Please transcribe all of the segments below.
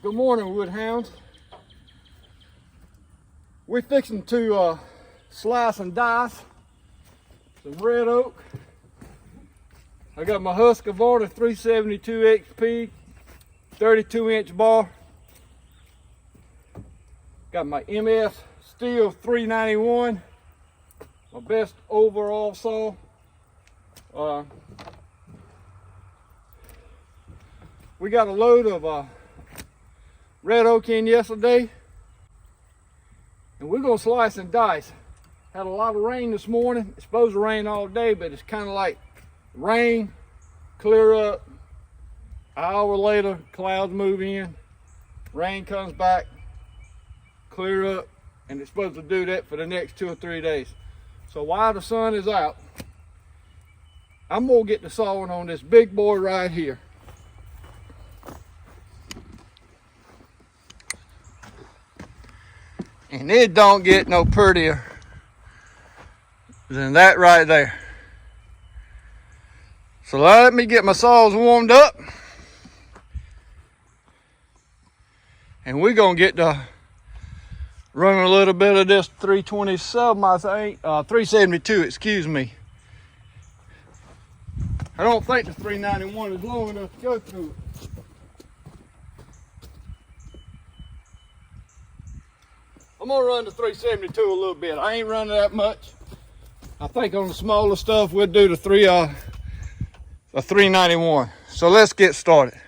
Good morning, Woodhounds. We're fixing to slice and dice some red oak. I got my Husqvarna 372 XP, 32-inch bar. Got my MS Stihl 391, my best overall saw. We got a load of red oak in yesterday, and we're gonna slice and dice. Had a lot of rain this morning. It's supposed to rain all day, but it's kind of like rain, clear up, an hour later, clouds move in, rain comes back, clear up, and it's supposed to do that for the next 2 or 3 days. So while the sun is out, I'm gonna get the sawing on this big boy right here. And it don't get no prettier than that right there. So let me get my saws warmed up, and we're gonna get to running a little bit of this 327, I think, 372, excuse me. I don't think the 391 is long enough to go through it. I'm gonna run the 372 a little bit. I ain't running that much. I think on the smaller stuff we'll do the 391. So let's get started.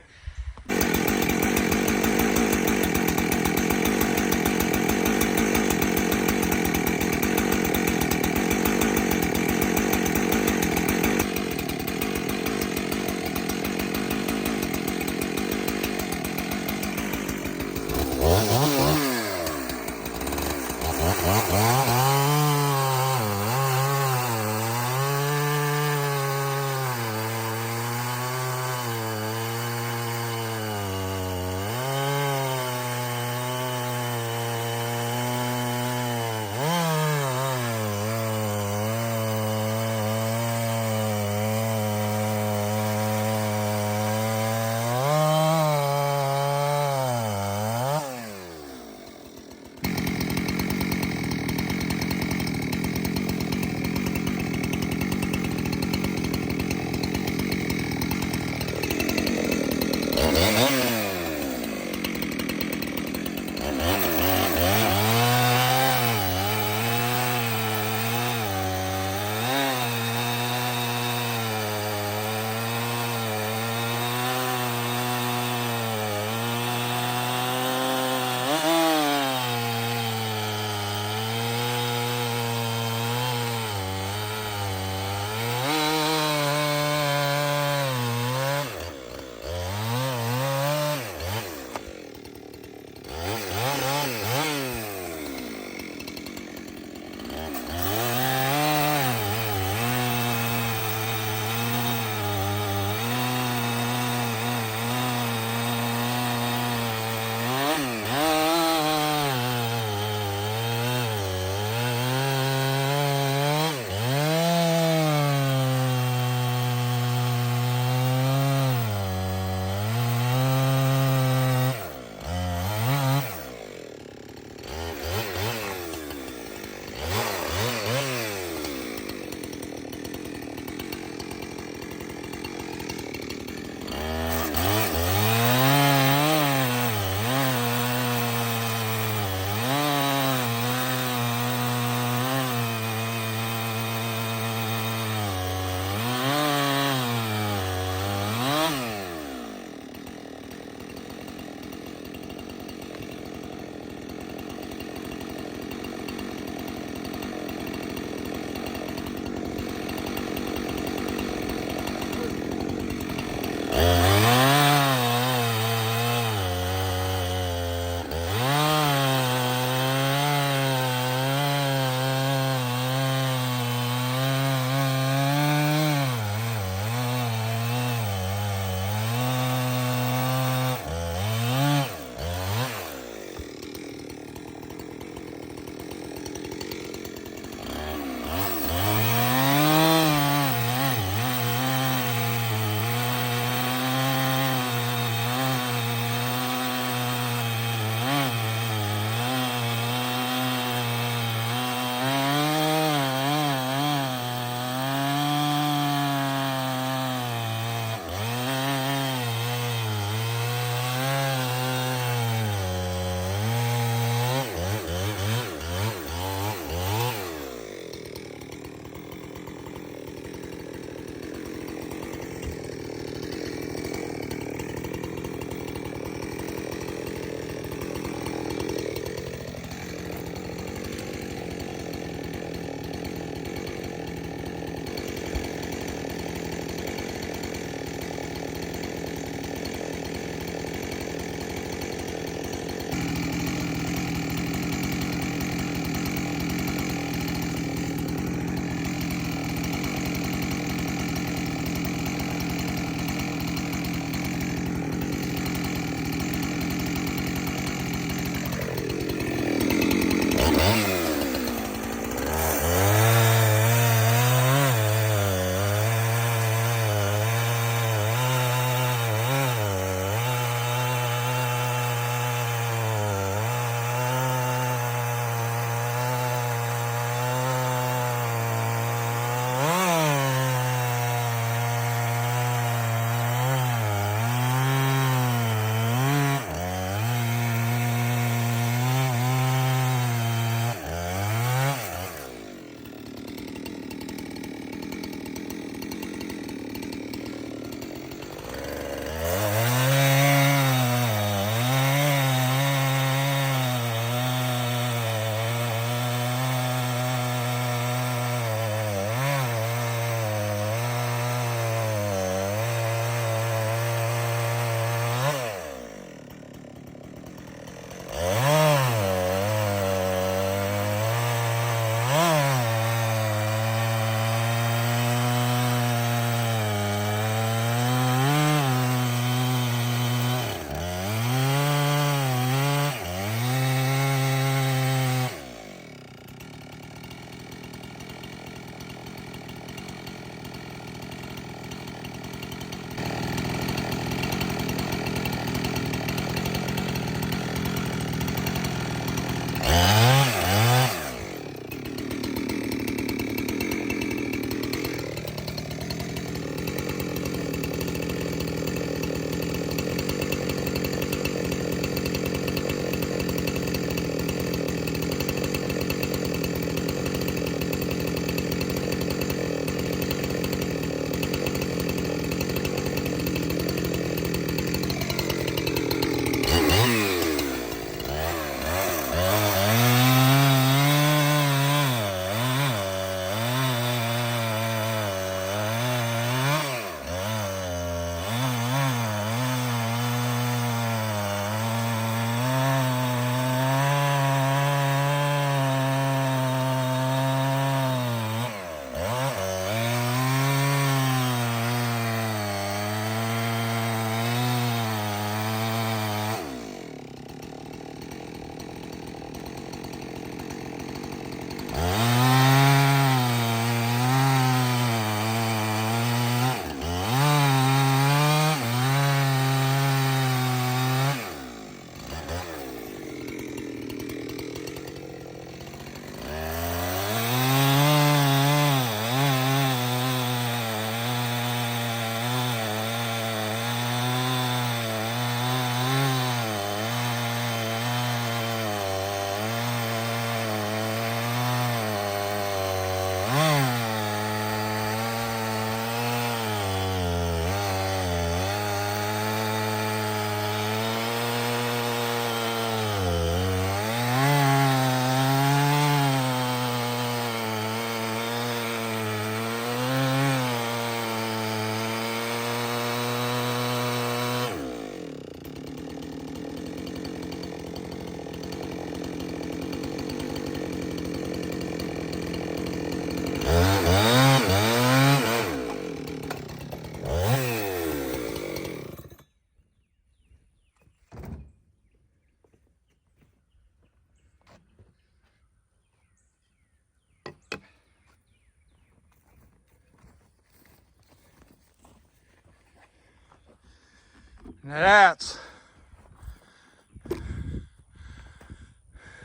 Now that's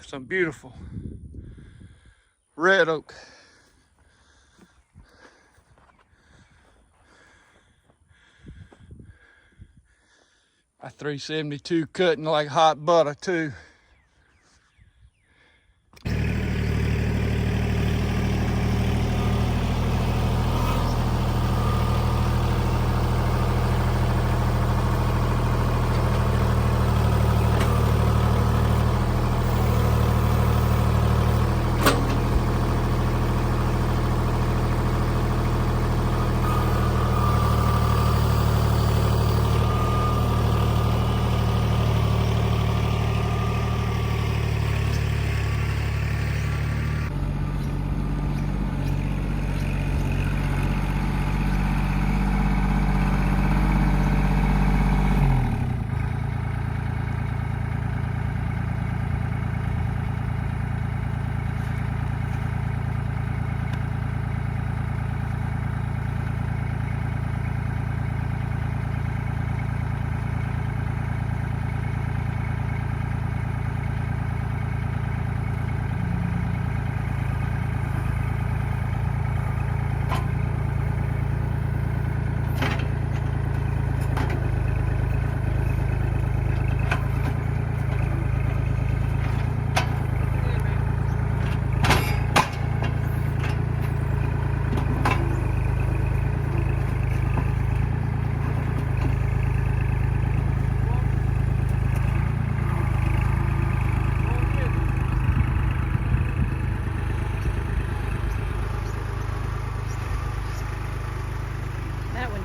some beautiful red oak. A 372 cutting like hot butter too.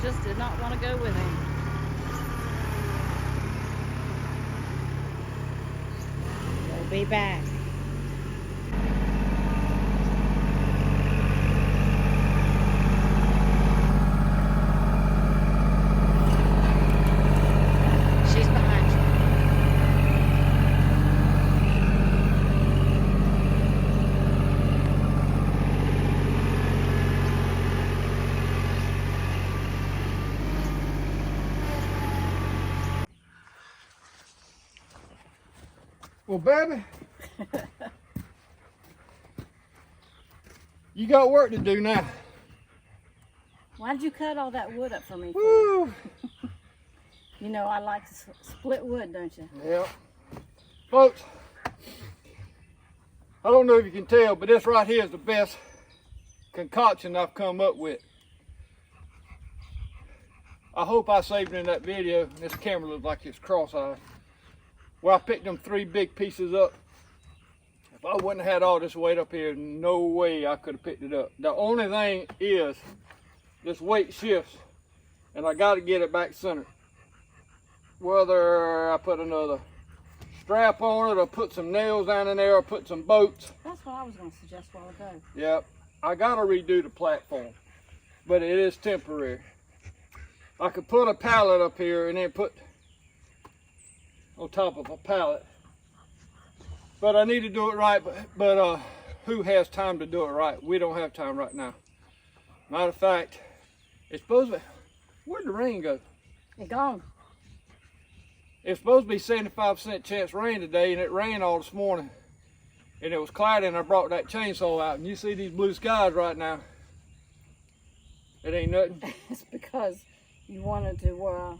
Just did not want to go with him. We'll be back. She's behind you. Well, baby, you got work to do now. Why'd you cut all that wood up for me? Woo! You know I like to split wood, don't you? Yeah. Folks, I don't know if you can tell, but this right here is the best concoction I've come up with. I hope I saved it in that video. This camera looks like it's cross-eyed. Well, I picked them 3 big pieces up. If I wouldn't have had all this weight up here, no way I could have picked it up. The only thing is this weight shifts and I got to get it back centered. Whether I put another strap on it or put some nails down in there or put some bolts. That's what I was going to suggest a while ago. Yep, I got to redo the platform, but it is temporary. I could put a pallet up here and then put on top of a pallet, but I need to do it right. But who has time to do it right? We don't have time right now. Matter of fact, it's supposed to be, where'd the rain go? It's gone. It's supposed to be 75% chance rain today, and it rained all this morning, and it was cloudy, and I brought that chainsaw out, and you see these blue skies right now. It ain't nothing. It's because you wanted to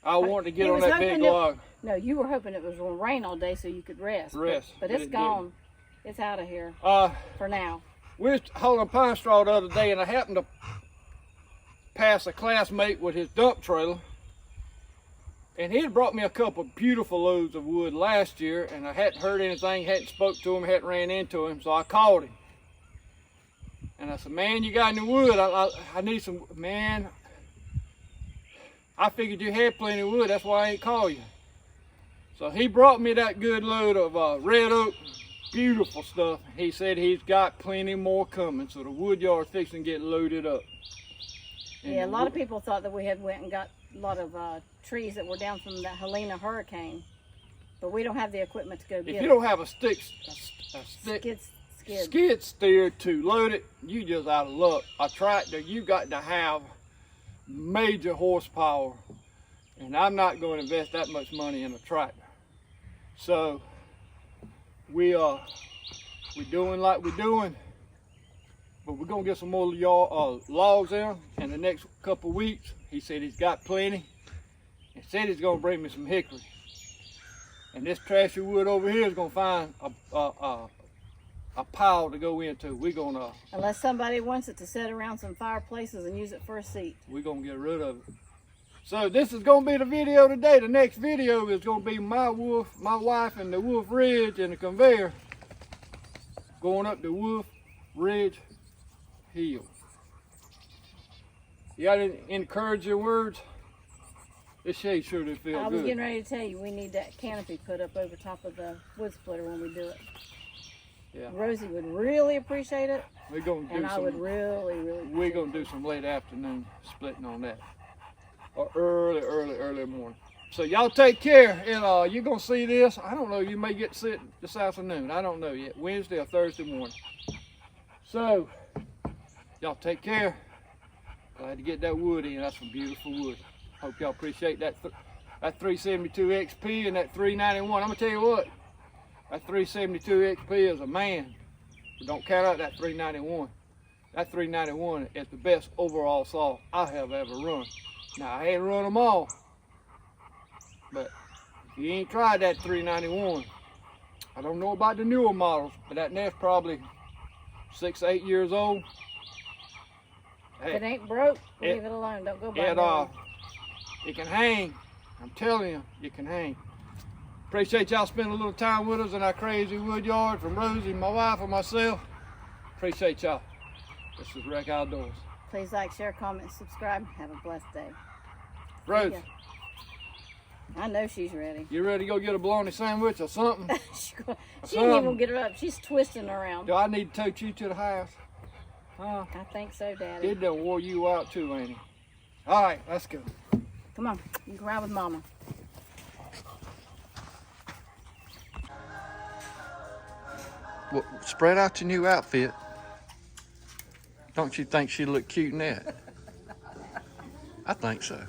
I wanted to get on that big log. No, you were hoping it was going to rain all day so you could rest. But it's gone. It's out of here for now. We was hauling pine straw the other day, and I happened to pass a classmate with his dump trailer. And he had brought me a couple of beautiful loads of wood last year, and I hadn't heard anything, hadn't spoke to him, hadn't ran into him, so I called him. And I said, man, you got any wood? I need some, man. I figured you had plenty of wood, that's why I ain't called you. So he brought me that good load of red oak, beautiful stuff. He said he's got plenty more coming, so the Woodyard's fixing to get loaded up. And yeah, a lot of people thought that we had went and got a lot of trees that were down from that Helena hurricane, but we don't have the equipment to go get it. If you don't have a skid steer to load it, you just out of luck. A tractor, you got to have major horsepower And I'm not going to invest that much money in a tractor. So we're doing like we're doing, but we're gonna get some more logs in the next couple weeks. He said he's got plenty. He said he's gonna bring me some hickory. And this trashy wood over here is gonna find a pile to go into. We're gonna, unless somebody wants it to sit around some fireplaces and use it for a seat, we're gonna get rid of it. So this is gonna be the video today. The next video is gonna be my wife and the Wolf Ridge and the conveyor going up the Wolf Ridge Hill. You got any encouraging words? This shade sure did feel good. I was getting ready to tell you, we need that canopy put up over top of the wood splitter when we do it. Yeah. Rosie would really appreciate it. We're gonna do and I would really we're gonna do some late afternoon splitting on that. Or early morning. So y'all take care, and you're gonna see this. I don't know, you may get to see it this afternoon. I don't know yet. Wednesday or Thursday morning. So y'all take care. Glad to get that wood in. That's some beautiful wood. Hope y'all appreciate that 372 XP and that 391. I'm gonna tell you what, that 372 XP is a man. But don't count out that 391. That 391 is the best overall saw I have ever run. Now, I ain't run them all, but if you ain't tried that 391, I don't know about the newer models, but that's probably 6 to 8 years old. Hey, if it ain't broke, leave it alone. Don't go buy it can hang. I'm telling you, it can hang. Appreciate y'all spending a little time with us in our crazy Woodyard, from Rosie, my wife, and myself. Appreciate y'all. This is Rec Outdoors. Please like, share, comment, subscribe. Have a blessed day. Rose, I know she's ready. You ready to go get a bologna sandwich or something? she ain't even get her up. She's twisting around. Do I need to tote you to the house? Huh? I think so, Daddy. It done wore you out too, ain't it? All right, let's go. Come on, you can ride with Mama. Well, spread out your new outfit. Don't you think she look cute in that? I think so.